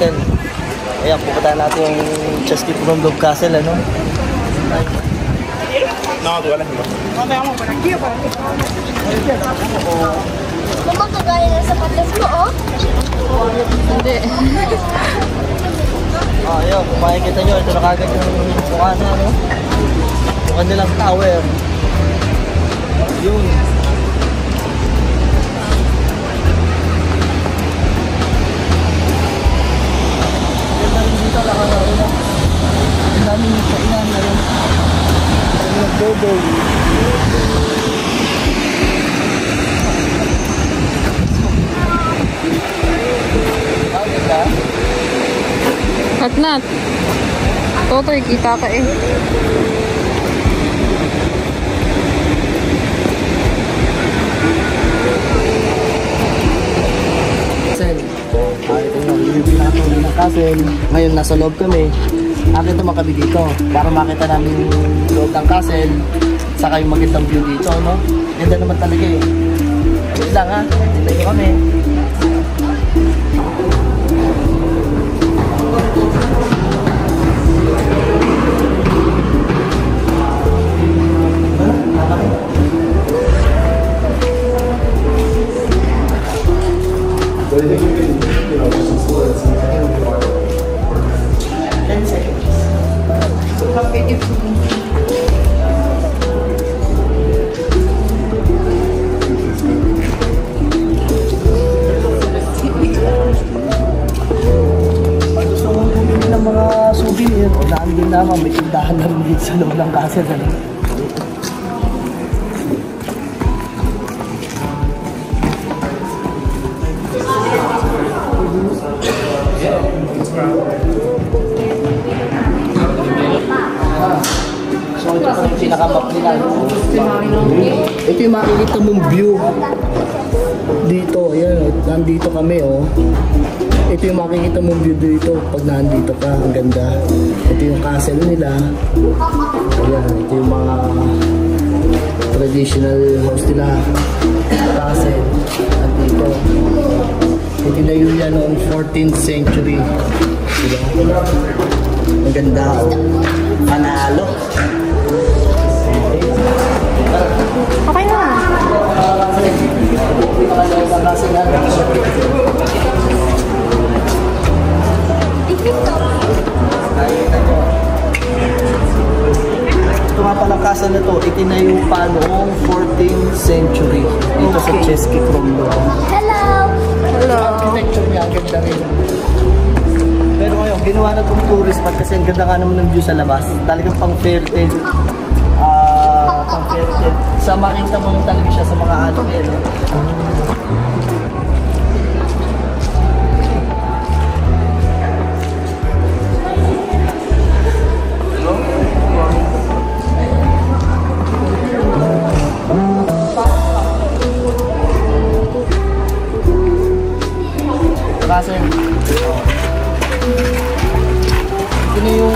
castle. Ayan, pupuntahan natin yung Chesky Kromlov Castle, ano? Nakagawa lang ba? Mama, kagaya na sapatos mo, oh. Hindi. Ayun, kung makikita nyo, ito na kagad yung mukha na, ano? Yung kanilang tower. Yun. Ganda rin dito, lakarin na. Ang daming kainan na yun. Ang nag-go-go. Nat. Totoy, kita ka eh. Castle. Ngayon nasa loob kami. Akin ito makabi dito para makita namin yung loob ng castle, saka yung magandang view dito, no? Ganda naman talaga eh. Wait lang ha, hintay ko kami. Din naman, may tindahan na rin dito sa loob ng castle. So ito pa yung pinakamap nila. Ito yung makikita mong view dito. Ayan, nandito kami oh. Ito yung makikita mong view dito pag nandito ka, ang ganda. Ito yung castle nila. Ayan, ito yung mga traditional house nila. Castle, nandito. Ito na yun yan noong 14th century. Diba? Ang ganda oh. Panalo. Okay na. Ito nga palang castle na to, itinayo pa noong 14th century dito sa Chesky Kromlov. Hello! Hello. Architecture niya, ang ganda rin. Pero ngayon, ginawa na itong tourist spot kasi ang ganda nga naman ng view sa labas. Talagang pang fairy tale. Pang fairy tale. Sa makita mo lang talaga siya sa mga anime. Kasi ito na yung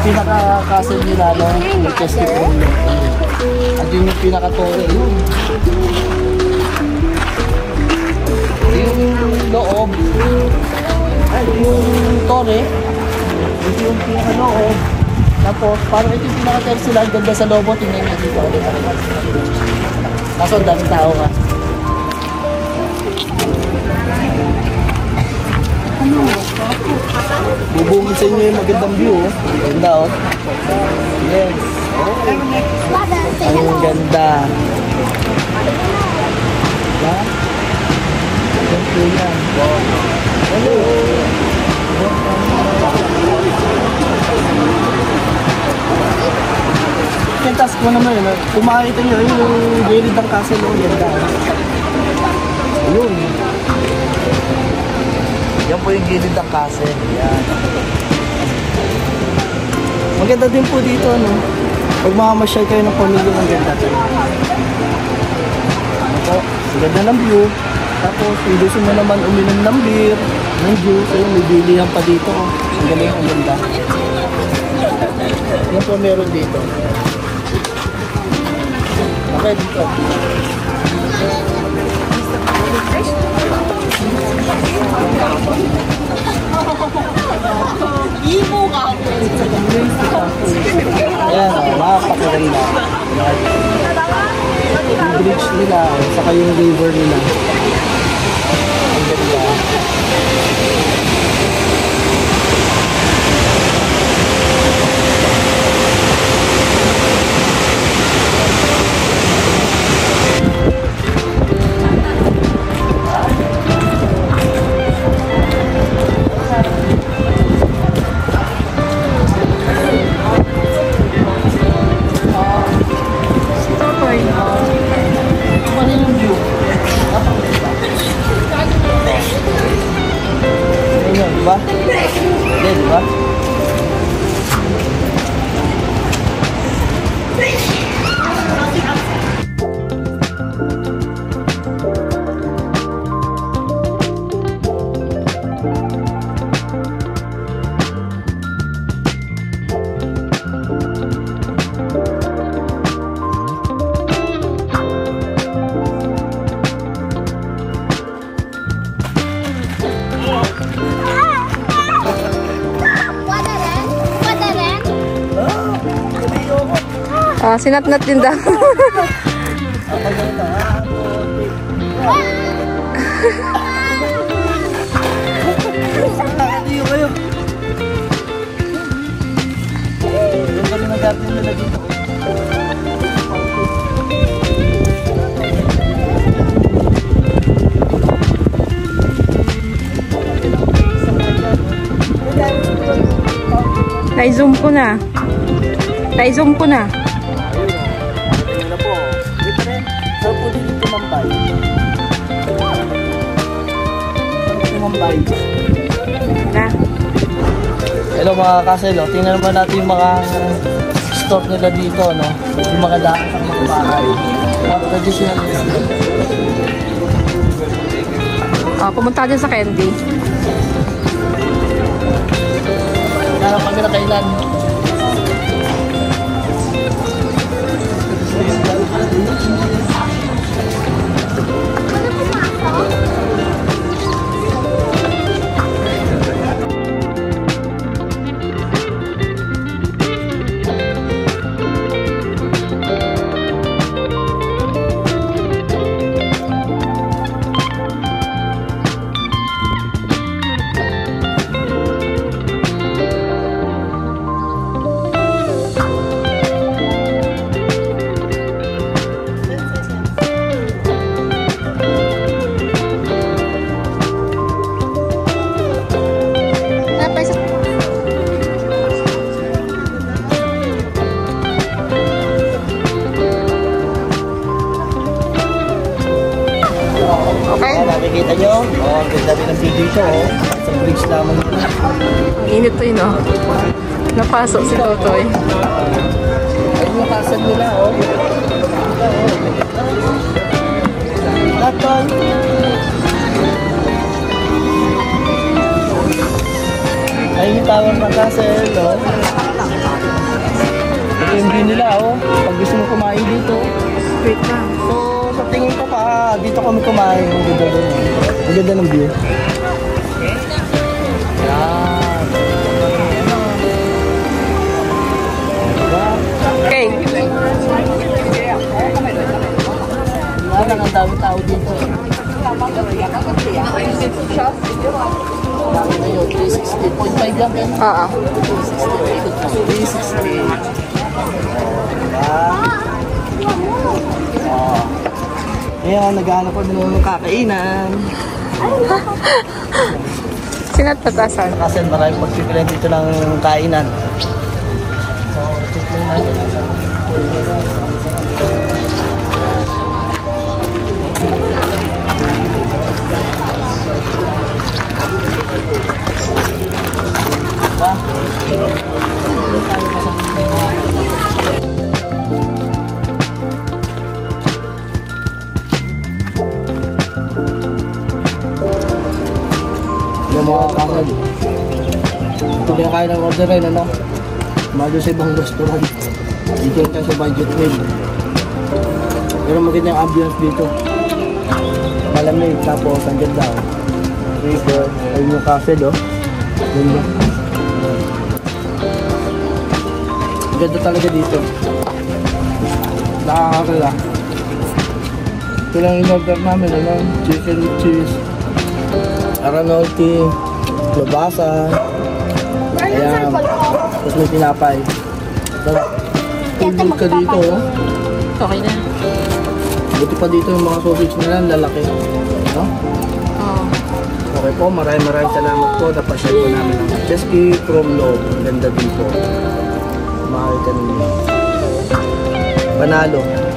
pinaka-castle nila, no? Yung Chesky Kromlov. At yun yung pinaka-tore. Yung loob. Ay, yung tore. Ito yung pinaka-loob. Tapos, parang ito yung pinaka-terrace sila. Ang ganda sa loob. Tingnan nyo dito. Kaso, daming tao ka. Bubungin sa inyo yung magandang view, oh. Ganda, oh. Yes. Okay. Ang ganda. Diba? Ganda yan. Hello. Yung task ko naman yun, kung makakita nyo, yung gilid ng castle, oh. Ganda. Ayun. Yan po yung gilid ng castle. Yan. Maganda din po dito, no? Pag makamasyal kayo ng pamilya, ang ganda. Ano po? Ganda ng view. Tapos, kung gusto mo naman uminom ng beer, ng juice, ayun, may bilihan pa dito. Ang galing, ang ganda. Yan po meron dito. Okay, dito. Fresh? bridge nila, saka yung river nila. Ang ganda. Diba? Hindi, diba? Ah, sinatnat din daw. Nakakatiyo kayo. Yung kami nag-atin nila dito. Na-zoom ko na. Na-zoom ko na. Na. Hello mga kaselo, tingnan naman natin yung mga store nila dito, no? Yung mga daan sa mga bahay. Mga traditional nila. Pumunta din sa candy. Narang kami na kailan. Nakikita nyo? Ang ganda din ang view dito. Sa bridge lamang. Init to yun, oh. Napasok si Totoy. Ayun yung kasal nila, oh. Totoy! Ayun yung tawag ng kasal, oh. Ito yung view nila, oh. Pag gusto mo kumain dito. Wait lang. So, sa tingin ko pa, dito kami kumain. Ang ganda din. Ang ganda ng view. Yan. Okay. Yan lang ang dami-tao dito. Dami na yun, 360.5 lang yan. Oo. 360. Ayan, naghahanap ko ng kakainan. Sinatpatasan. Kasi maraming magpipilan dito ng kainan. So, pipilan natin. Yung mga pangad. Ito pinakain ng order rin, ano? Malo sa ibang restaurant. Dito yung sa budget meal. Pero maganda yung ambience dito. Malamig, tapos ang ganda. River, ayun yung cafe, do. Ganda. Ganda talaga dito. Nakakakala. Ito lang in-order namin, ano? Chicken with cheese, aranotti, labasa, ayan. Tapos may tinapay. Sarap. Tulog ka dito, oh. Okay na. Buti pa dito yung mga sausage nila, lalaki. No? Oo. Okay po, maraming salamat po. Napashare po namin ang Chesky from Loob. Ganda dito. Makakita ninyo. Panalo.